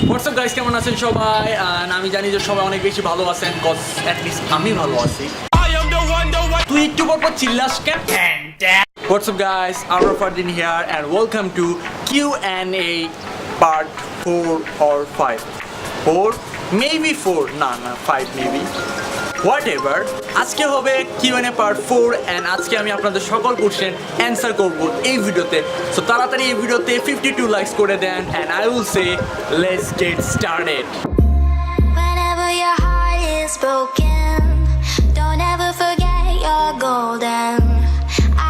WhatsApp guys, কেমন আছেন সবাই? আমি জানি যে সবাই অনেক বেশি ভালো আছেন, কজ অ্যাটলিস্ট আমি ভালো আছি। তুই একটু পর চিল্লাস কেন? WhatsApp guys, Abrar Fardin here and welcome to QnA part 4 or 5. 4? Maybe 4. না 5 maybe. Whatever. আজকে হবে QnA part 4 and আজকে আমি আপনাদের সকল কোশ্চেন অ্যান্সার করব এই ভিডিওতে। সো তাড়াতাড়ি এই ভিডিওতে 52 লাইকস করে দেন and I will say let's get started. Whenever your heart is broken, don't ever forget you're golden.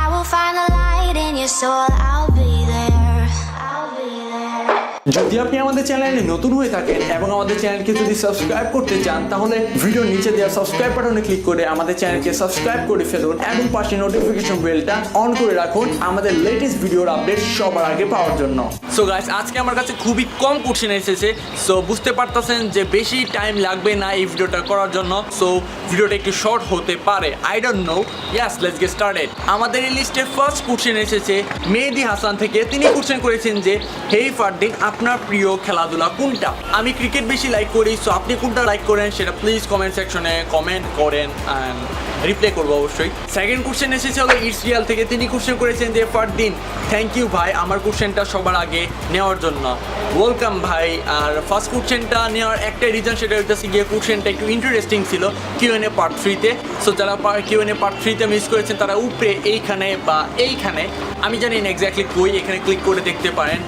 I will find the light in your soul, I'll be there. I'll be there. যদি আপনি আমাদের চ্যানেলে নতুন হয়ে থাকেন এবং আমাদের চ্যানেলকে যদি সাবস্ক্রাইব করতে চান, তাহলে ভিডিওর নিচে দেওয়া সাবস্ক্রাইব বাটনে ক্লিক করে আমাদের চ্যানেলকে সাবস্ক্রাইব করে ফেলুন এবং পাশে নোটিফিকেশন বেলটা অন করে রাখুন আমাদের লেটেস্ট ভিডিওর আপডেট সবার আগে পাওয়ার জন্য। সো গাইস, আজকে আমার কাছে খুবই কম কোশ্চেন এসেছে, সো বুঝতে পারতেছেন যে বেশি টাইম লাগবে না এই ভিডিওটা করার জন্য। সো ভিডিওটা একটু শর্ট হতে পারে, I don't know. Yes, let's get started. আমাদের এই লিস্টে ফার্স্ট কোশ্চেন এসেছে মেহেদি হাসান থেকে। তিনি কোশ্চেন করেছেন যে হেই ফারদিন, আপনার প্রিয় খেলাধুলা কোনটা? আমি ক্রিকেট বেশি লাইক করি, সো আপনি কোনটা লাইক করেন সেটা প্লিজ কমেন্ট সেকশনে কমেন্ট করেন অ্যান্ড রিপ্লাই করবো অবশ্যই। সেকেন্ড কোশ্চেন এসেছে হলো ইটস রিয়াল থেকে। তিনি কোশ্চেন করেছেন যে ফারদিন, থ্যাংক ইউ ভাই আমার কোশ্চেনটা সবার আগে নেওয়ার জন্য। ওয়েলকাম ভাই। আর ফার্স্ট কোশ্চেনটা নেওয়ার একটা রিজন, সেটা হচ্ছে গিয়ে কোশ্চেনটা একটু ইন্টারেস্টিং ছিল QnA পার্ট 3-তে। সো যারা QnA পার্ট 3-তে মিস করেছেন তারা উপরে এইখানে বা এইখানে, আমি জানি না এক্স্যাক্টলি কই, এখানে ক্লিক করে দেখতে পারেন,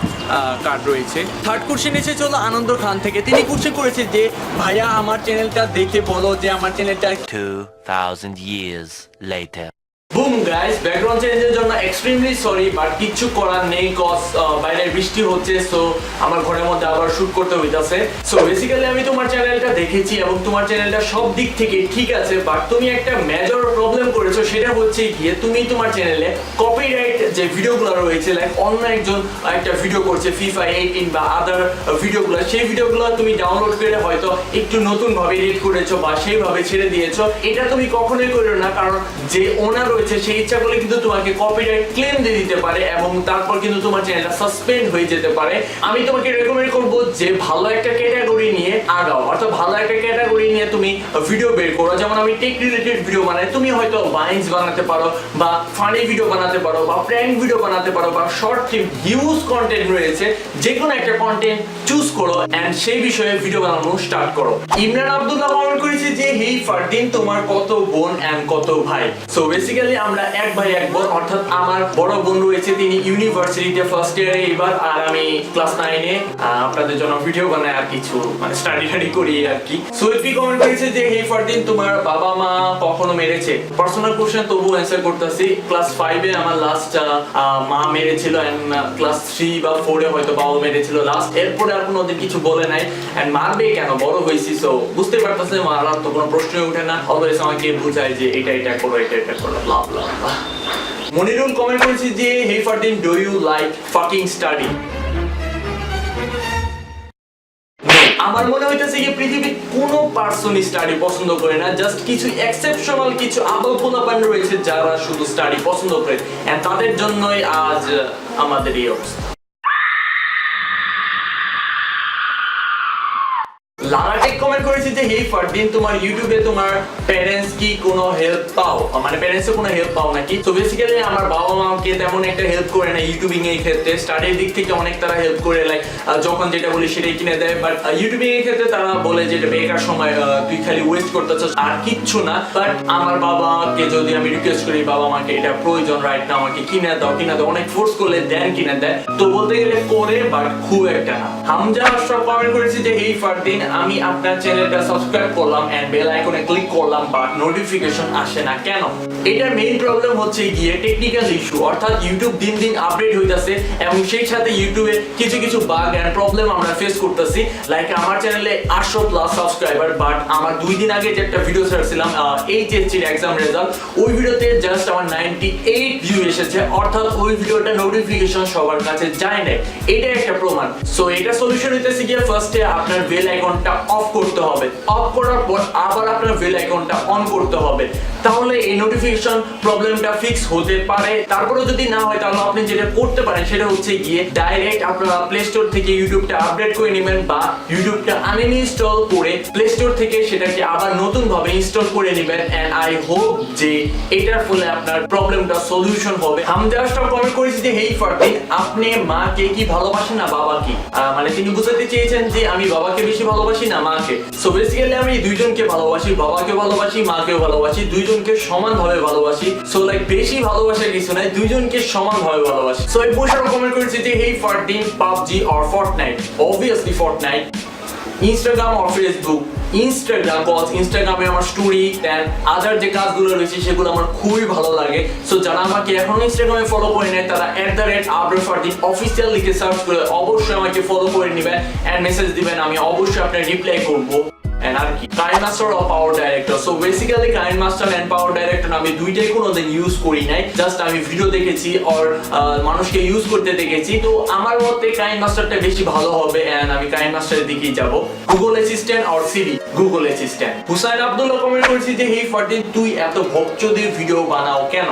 কার্ড রয়েছে। থার্ড কোশ্চেন এসেছে হলো আনন্দ খান থেকে। তিনি কোশ্চেন করেছে যে ভাইয়া আমার চ্যানেলটা দেখে বলো যে আমার চ্যানেলটা 2000 years later. Broom guys, background চেঞ্জের জন্য এক্সট্রিমলি সরি, বাট কিচ্ছু করার নেই, কজ বাইরে বৃষ্টি হচ্ছে, সো আমার ঘরের মধ্যে আবার শুট করতে হইতাছে। সো বেসিক্যালি আমি তোমার চ্যানেলটা দেখেছি এবং তোমার চ্যানেলটা সব দিক থেকে ঠিক আছে, বাট তুমি একটা মেজর প্রবলেম করেছো, সেটা হচ্ছে গিয়ে তুমি তোমার চ্যানেলে কপিরাইট যে ভিডিওগুলো রয়েছে, লাইক অন্য একজন একটা ভিডিও করছে FIFA 18 বা আদার ভিডিওগুলো, সেই ভিডিওগুলো তুমি ডাউনলোড করে হয়তো একটু নতুনভাবে এডিট করেছো বা সেইভাবে ছেড়ে দিয়েছো। এটা তুমি কখনোই করো না, কারণ যে ওনার রয়েছে সেই ইচ্ছা করলে কিন্তু তোমাকে কপিরাইট ক্লেম দিয়ে দিতে পারে এবং তারপর কিন্তু তোমার চ্যানেলটা সাসপেন্ড হয়ে যেতে পারে। আমি তোমাকে রেকমেন্ড করব যে ভালো একটা ক্যাটাগরি নিয়ে আগাও, অর্থাৎ ভালো একটা ক্যাটাগরি নিয়ে তুমি ভিডিও বের করো। যেমন আমি টেক রিলেটেড ভিডিও বানাই, তুমি হয়তো ভাইন্স বানাতে পারো বা ফানি ভিডিও বানাতে পারো বা প্র্যাঙ্ক ভিডিও বানাতে পারো বা শর্ট ক্লিপ, হিউজ কন্টেন্ট রয়েছে, যে কোনো একটা কন্টেন্ট চুজ করো এন্ড সেই বিষয়ে ভিডিও বানানো স্টার্ট করো। ইমরান আব্দুল্লাহ কমেন্ট করেছে যে হেই ফারদিন, তোমার কত বোন এন্ড কত ভাই? সো বেসিক্যালি আমরা এক ভাই এক বোন, অর্থাৎ আমার বড় বোন রয়েছে, তিনি ইউনিভার্সিটিতে ফার্স্ট ইয়ারে এবার, আর আমি ক্লাস 9-এ আপনাদের জন্য ভিডিও বানাই আর কিছু মানে স্টাডি করি আর কি। সোয়েবি কমেন্ট করেছে যে হেই ফারদিন, তোমার বাবা মা কখনো মেরেছে? পার্সোনাল কোশ্চেন তবু অ্যান্সার করতেছি। ক্লাস 5-এ আমার লাস্ট মা মেরেছিল এন্ড ক্লাস 3 বা 4-এ হয়তো বাবা মেরেছিল লাস্ট। এরপরে আর কোনো ওদের কিছু বলে নাই এন্ড মারবে কেন, বড় হয়েছি, সো বুঝতে পারতেছে মারার তো কোনো প্রশ্নই ওঠে না। অলওয়েজ আমাকে বুঝায় যে এটা করো, এটা করো, ব্লা ব্লা ব্লা। মনিরুল কমেন্ট করেছে যে hey Fardin, do you like fucking study? আমার মনে হইতেছে যে পৃথিবীর কোনো পার্সনই স্টাডি পছন্দ করে না, জাস্ট কিছু এক্সেপশনাল কিছু আবল পোলাপান রয়েছে যারা শুধু স্টাডি পছন্দ করে, এন্ড তাদের জন্যই আজ আমাদের এই অবস্থা। লারাটেক কমেন্ট করেছে যে হেই ফারদিন, তোমার ইউটিউবে তোমার প্যারেন্টস কি কোনো হেল্প পাও? মানে প্যারেন্টসে কোনো হেল্প পাও নাকি? তো বেসিক্যালি আমার বাবা মাকে তেমন একটা হেল্প করে না ইউটিউবিং এর ক্ষেত্রে। স্টাডির দিক থেকে অনেক তারা হেল্প করে, লাইক যখন যেটা বলি সেটাই কিনে দেয়, বাট ইউটিউবিং এর ক্ষেত্রে তারা বলে যে এটা বেকার সময়, তুই খালি ওয়েস্ট করতেছিস আর কিচ্ছু না। বাট আমার বাবাকে যদি আমি রিকোয়েস্ট করি, বাবা আমাকে এটা প্রয়োজন রাইট না, আমাকে কিনে দাও, অনেক ফোর্স করলে দেন কিনে দেয়, তো বলতে গেলে করে, বাট খুব একটা না। হামজা আশরাফ কমেন্ট করেছে যে হেই ফারদিন, আমি আপনার চ্যানেলটা সাবস্ক্রাইব করলাম এন্ড বেল আইকনে ক্লিক করলাম, বাট নোটিফিকেশন আসে না কেন? এটার মেইন প্রবলেম হচ্ছে গিয়ে টেকনিক্যাল ইস্যু, অর্থাৎ ইউটিউব দিন দিন আপডেট হইতাছে এবং সেই সাথে ইউটিউবে কিছু বাগ এন্ড প্রবলেম আমরা ফেস করতেছি। লাইক আমার চ্যানেলে 800+ সাবস্ক্রাইবার, বাট আমার 2 দিন আগে যে একটা ভিডিও ছাড়ছিলাম এইচএসসির এক্সাম রেজাল্ট, ওই ভিডিওতে জাস্ট আমার 98 ভিউ এসেছে, অর্থাৎ ওই ভিডিওটা নোটিফিকেশন সবার কাছে যায় না। এটা একটা প্রমাণ। সো এটা সলিউশন হইতেছে গিয়ে ফার্স্টে আপনার বেল আইকনটা আইকনটা অফ করতে হবে। অফ করার পর আবার আপনার বেল আইকনটা অন করতে হবে, তাহলে এই নোটিফিকেশন প্রবলেমটা ফিক্স হতে পারে। তারপরে যদি না হয় তাহলে আপনি যেটা করতে পারেন সেটা হচ্ছে গিয়ে ডাইরেক্ট আপনারা প্লে স্টোর থেকে ইউটিউবটা আপডেট করে নেবেন বা ইউটিউবটা আনইনস্টল করে প্লে স্টোর থেকে সেটাকে আবার নতুন ভাবে ইনস্টল করে নেবেন। এন্ড আই হোপ যে এটার ফলে আপনার প্রবলেমটা সলিউশন হবে। হামজাস্টা কমেন্ট করেছি যে হেই ফারদিন, আপনি মাকে কি ভালোবাসেন না বাবাকে? মানে তিনি বুঝাতে চেয়েছেন যে আমি বাবাকে বেশি ভালোবাসি না মাকে। সো বেসিক্যালি আমি দুইজনকে ভালোবাসি, বাবাকে ভালোবাসি, মাকেও ভালোবাসি, দুইজনকে সমানভাবে ভালোবাসি। সো লাইক বেশি ভালোবাসার কিছু নাই, দুইজনকে সমানভাবে ভালোবাসি। সো এই বৈশাখ কমেন্ট করেছি যে hey Fardin, PUBG or Fortnite? Obviously Fortnite. Instagram or Facebook? Instagram, cause ইনস্টাগ্রামে আমার স্টোরি এন্ড আদার যে কাজগুলো রয়েছে সেগুলো আমার খুবই ভালো লাগে। সো যারা আমাকে এখনো ইনস্টাগ্রামে ফলো করে নেয় তারা @Abrar Fardin অফিসিয়াল লিখে সার্চ করে অবশ্যই আমাকে ফলো করে নেবেন এন্ড মেসেজ দিবেন, আমি অবশ্যই আপনার রিপ্লাই করব। And আর কি KineMaster or PowerDirector? So basically KineMaster and PowerDirector আমি দুইটাই কোনোদিন ইউজ করি নাই, জাস্ট আমি ভিডিও দেখেছি অর মানুষকে ইউজ করতে দেখেছি। তো আমার মতে কাইন মাস্টারটা বেশি ভালো হবে এন্ড আমি কাইন মাস্টারের দিকেই যাব। Google Assistant or Siri? Google Assistant. Hussain Abdullah comment করেছি যে হেই ফারদিন, তুই এত ভক্তদের ভিডিও বানাও কেন?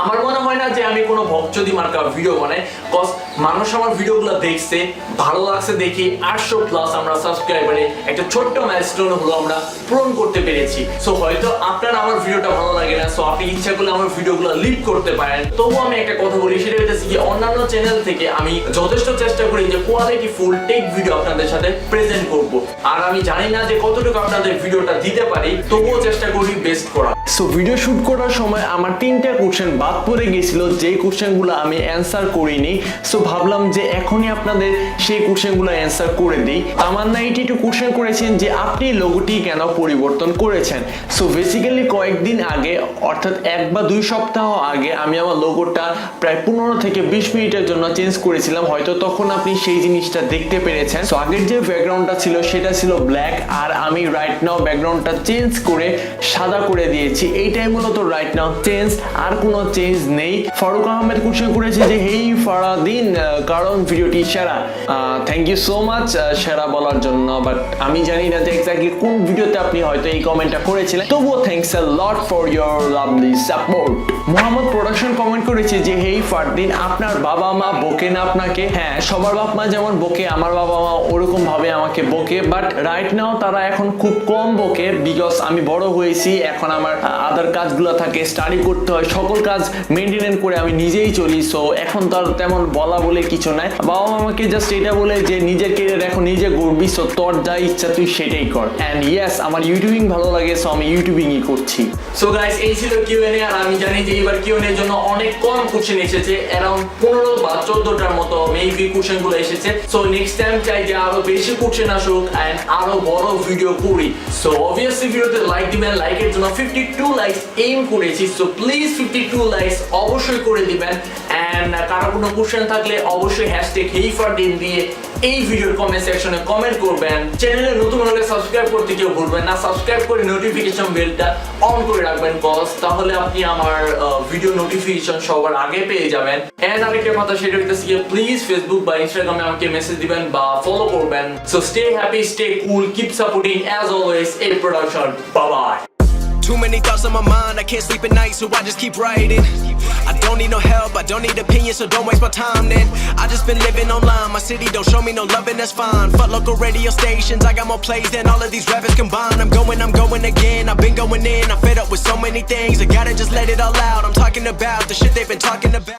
আমার মনে হয় না যে আমি কোনো ভক্তদি মার্কা ভিডিও বানাই, কজ মানুষ আমার ভিডিওগুলো দেখছে, ভালো লাগছে দেখি 800+ আমরা সাবস্ক্রাইবারে একটা ছোট্ট মাইলস্টোন হলো আমরা পূরণ করতে পেরেছি। সো হয়তো আপনার আমার ভিডিওটা ভালো লাগে না, সো আপনি ইচ্ছা করলে আমার ভিডিওগুলো লিড করতে পারেন। তবুও আমি একটা কথা বলি, সেটা হচ্ছে কি অন্যান্য চ্যানেল থেকে আমি যথেষ্ট চেষ্টা করি যে কোয়ালিটি ফুল টেক ভিডিও আপনাদের সাথে প্রেজেন্ট করব। আর আমি জানি না যে কতটুকু আপনাদের ভিডিওটা দিতে পারি, তবুও চেষ্টা করি বেস্ট করা। সো ভিডিও শুট করার সময় আমার 3টা কোশ্চেন বাদ পড়ে গেছিল, যে কোশ্চেনগুলো আমি অ্যান্সার করিনি। সো ভাবলাম যে এখনই আপনাদের সেই কোশ্চেনগুলো অ্যান্সার করে দিই। তামান্না 82 কোশ্চেন করেছেন যে আপনি লোগোটি কেন পরিবর্তন করেছেন? সো বেসিক্যালি কয়েকদিন আগে, অর্থাৎ 1 বা 2 সপ্তাহ আগে আমি আমার লোগোটা প্রায় 15 থেকে 20 মিনিটের জন্য চেঞ্জ করেছিলাম। হয়তো তখন আপনি সেই জিনিসটা দেখতে পেরেছেন। সো আগের যে ব্যাকগ্রাউন্ডটা ছিল সেটা ছিল ব্ল্যাক, আর আমি রাইট নাও ব্যাকগ্রাউন্ডটা চেঞ্জ করে সাদা করে দিয়েছি। এইটাই মূলত রাইট নাও চেঞ্জ, আর কোনো চেঞ্জ নেই। ফারুক আহমেদ কোশ্চেন করেছে যে হেই ফারদিন, কারণ ভিডিওটি সেরা। থ্যাংক ইউ সো মাচ সেরা বলার জন্য, বাট আমি জানি না যে এক্স্যাক্টলি কোন ভিডিওতে আপনি হয়তো এই কমেন্টটা করেছিলেন, তবুও thanks a lot for your lovely support. Mohammad production comment করেছে যে হেই ফারদিন, আপনার বাবা মা বকে না আপনাকে? হ্যাঁ, সবার বাপ মা যেমন বকে, আমার বাবা মা ওরকম ভাবে আমাকে বকে, বাট রাইট নাও তারা এখন খুব কম বকে, বিকজ আমি বড় হয়েছি। এখন আমার আদার কাজগুলো থাকে, স্টাডি করতে হয়, সকল কাজ মেনটেন করে আমি নিজেই চলি। সো এখন তো আর তেমন বলা বলে কিছু নাই। বাবা মা আমাকে জাস্ট এটা বলে যে নিজের কেরিয়ার এখন নিজে গড়বি, সো তোর যা ইচ্ছা তুই সেটাই কর। এন্ড ইয়েস, আমার ইউটিউবিং ভালো লাগে, সো আমি ইউটিউবিংই করছি। সো গাইস, এই ছিল QnA। আর আমি জানি যে এবার QnA এর জন্য অনেক কম কোশ্চেন এসেছে, অ্যারাউন্ড 15 বা 14টার মতো মেবি কোশ্চেন গুলো এসেছে। সো নেক্সট টাইম চাই যে আরো বেশি কোশ্চেন আসুক এন্ড আরো বড় ভিডিও করি। সো অবভিয়াসলি ভিডিওতে লাইক দিবেন, লাইকের জন্য 52 লাইকস এইম করেছি। সো প্লিজ 52 লাইকস অবশ্যই করে দিবেন। এন্ড কারো কোনো কোশ্চেন থাকলে অবশ্যই #HeyFardin দিয়ে এই ভিডিওর কমেন্ট সেকশনে কমেন্ট করবেন। চ্যানেলে নতুন হলে সাবস্ক্রাইব করতে কেউ ভুলবেন না, সাবস্ক্রাইব করে নোটিফিকেশন বেলটা অন করে রাখবেন, কজ তাহলে আপনি আমার ভিডিও নোটিফিকেশন সবার আগে পেয়ে যাবেন। এন্ড আরেকটা কথা, সেটা হচ্ছে প্লিজ ফেসবুক বা ইনস্টাগ্রামে আমাকে মেসেজ দিবেন বা ফলো করবেন। So stay happy, stay cool, keep supporting as always এই production. Bye bye. Too many thoughts on my mind, I can't sleep at night, so I just keep writing. I don't need no help, I don't need opinions, so don't waste my time then. I just been living online, my city don't show me no love and that's fine. Fuck local radio stations, I got more plays than all of these rappers combined. I'm going again, I've been going in, I'm fed up with so many things, I gotta just let it all out. I'm talking about the shit they've been talking about.